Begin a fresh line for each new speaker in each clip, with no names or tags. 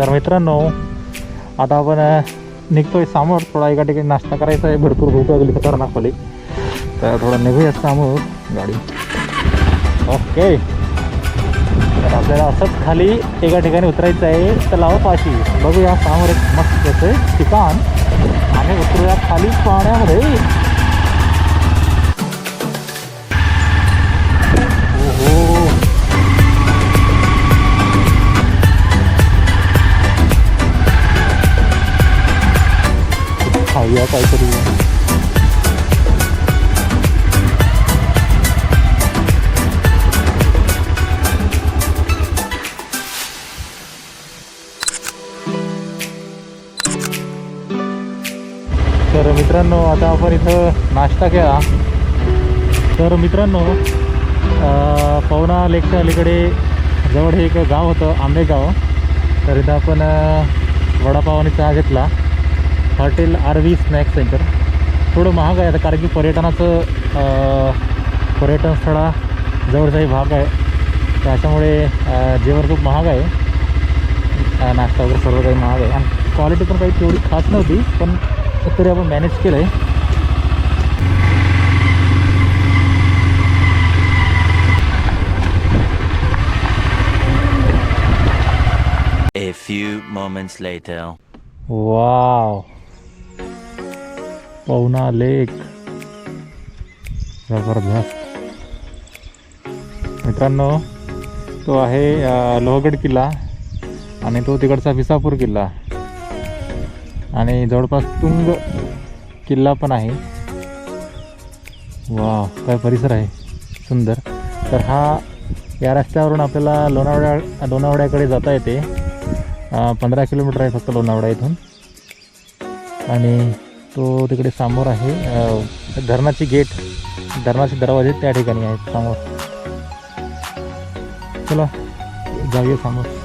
तर मित्रांनो आता आपण निघतोय समोर. थोडा एका ठिकाणी नाश्ता करायचा आहे. भरपूर भूक लागली खतरनाक वाली. तर थोडं निघूया समोर गाडी. ओके, तर आपल्याला असंच खाली एका ठिकाणी उतरायचं आहे तलावापाशी. बघूया समोर एक मस्त असं ठिकाण आणि उतरूया खाली पाण्यामध्ये. ओहो, खाऊया काहीतरी. तर मित्रांनो आता आपण इथं नाश्ता केला. तर मित्रांनो पवना लेकच्या अलीकडे जवळ हे एक गाव होतं आंबेगाव. तर इथं आपण वडापाव आणि चहा घेतला. Hotel RV snack centre. थोडं महाग आहे आता कारण की पर्यटनाचं पर्यटन स्थळाजवळचाही भाग आहे. त्याच्यामुळे जेवण खूप महाग आहे. नाश्ता वगैरे सर्व काही महाग आहे आणि क्वालिटी पण काही तेवढी खास नव्हती, पण तरी आपण मॅनेज केलं आहे.
A few moments later.
Wow, Pavana lake जबरदस्त. मित्रांनो तो आहे लोहगड किल्ला आणि तो तिकडचा विसापूर किल्ला आणि जवळपास तुंग किल्ला पण आहे. वाव, काय परिसर आहे सुंदर. तर या रस्त्यावरून आपल्याला लोणावळ्याकडे जाता येते. 15 किलोमीटर आहे फक्त लोणावळा इथून. आणि तो तिकडे समोर आहे धरणाची गेट, धरणाचे दरवाजे त्या ठिकाणी आहेत समोर. चला जाऊया समोर.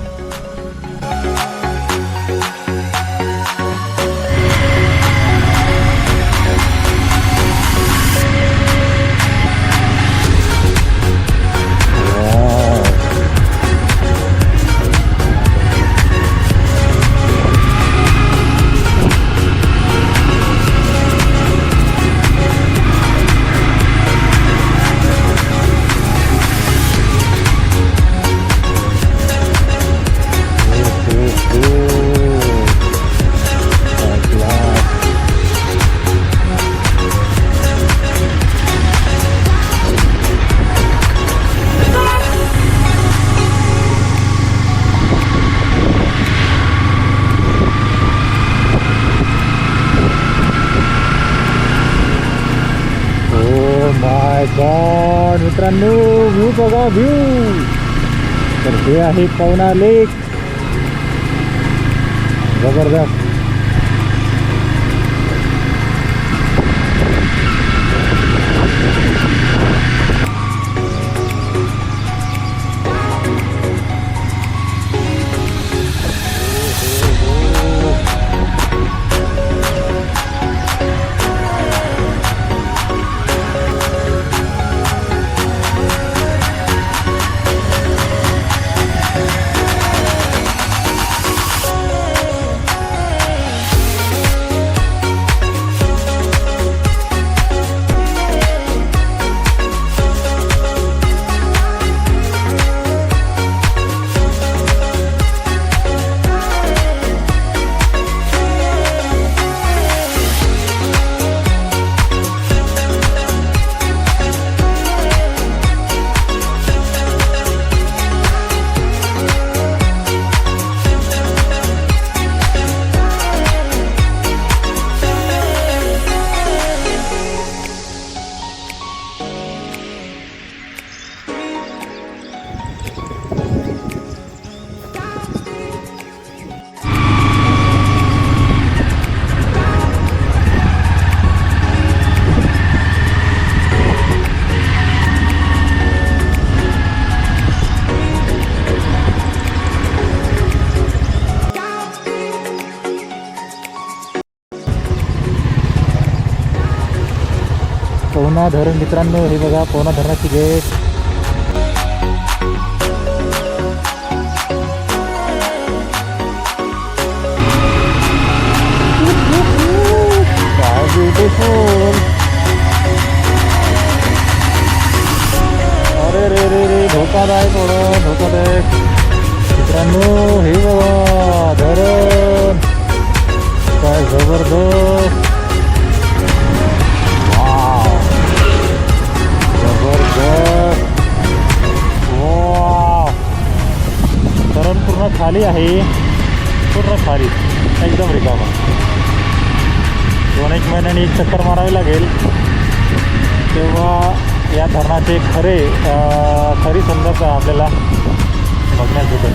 गॉड मित्रांनो, व्ह्यू बघा व्ह्यू. तर हे आहे पवना लेक. जबरदस्त. पवना धरण मित्रांनो, हे बघा पवना धरणाची गेट. धोकादायक ओढ धोकादायक. मित्रांनो हे बघा धरण काय जबरदस्त. वाव जबरदस्त. वाव धरण पूर्ण खाली आहे. पूर्ण खाली एकदम रिकामा. 2-1 महिन्याने एक चक्कर मारावी लागेल तेव्हा या धरणाचे खरी सुंदरता आपल्याला बघण्यात येते.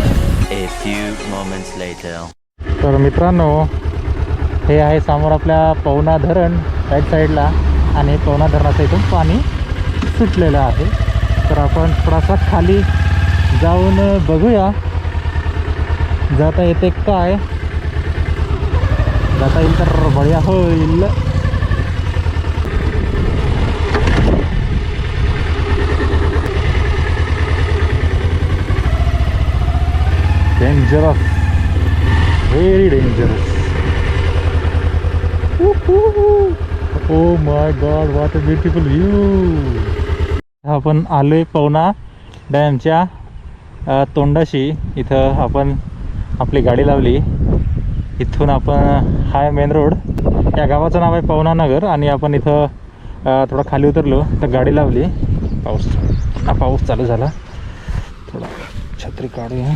A few moments later.
तर मित्रांनो हे आहे समोर आपल्या पवना धरण राईट साईडला आणि पवना धरणाचं इथून पाणी सुटलेलं आहे. तर आपण थोडासा खाली जाऊन बघूया जाता येते काय. जाता येईल तर बढिया होईल. Dangerous very dangerous. Oh my God what a beautiful view. आपण आलोय पवना डॅमच्या तोंडाशी. इथं आपण आपली गाडी लावली. इथून आपण हाय मेन रोड. या गावाचं नाव आहे पवना नगर आणि आपण इथं थोडं खाली उतरलो तर गाडी लावली. पाऊस चालू झाला. थोडा छत्री काढूया.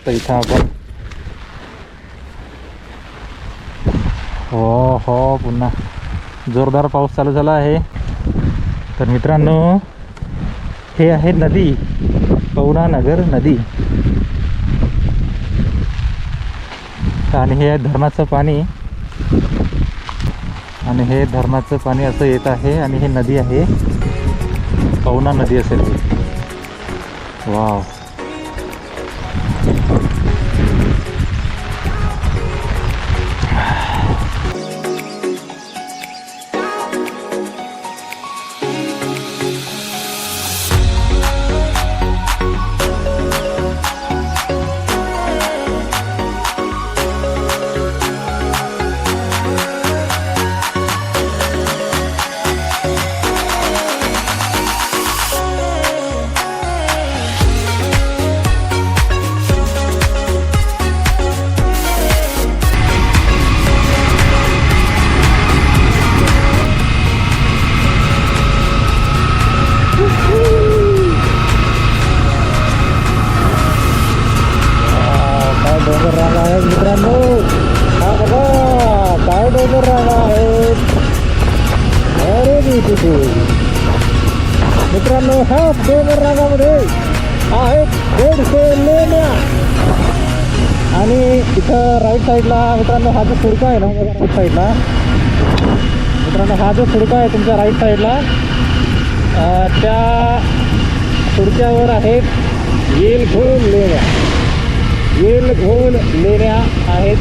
तर इथं आपण हो पुन्हा जोरदार पाऊस चालू झाला आहे. तर मित्रांनो हे आहे नदी पवना नगर नदी आणि हे आहे धरणाचं पाणी. आणि हे धरणाचं पाणी असं येत आहे आणि हे नदी आहे पवना नदी असेल. वाव डोंगर रांगा आहेत मित्रांनो. हा बघा काय डोंगर रांगा आहेत. अरे ब्युटिफुल मित्रांनो. ह्या डोंगर रांगामध्ये आहेत 150 लेण्या. आणि इथं राईट साईडला मित्रांनो हा जो सुडका आहे ना राईट साईडला मित्रांनो हा जो सुडका आहे तुमच्या राईट साईडला त्या सुडक्यावर आहेत येलघोल लेण्या. येलघोल लेण्या आहेत.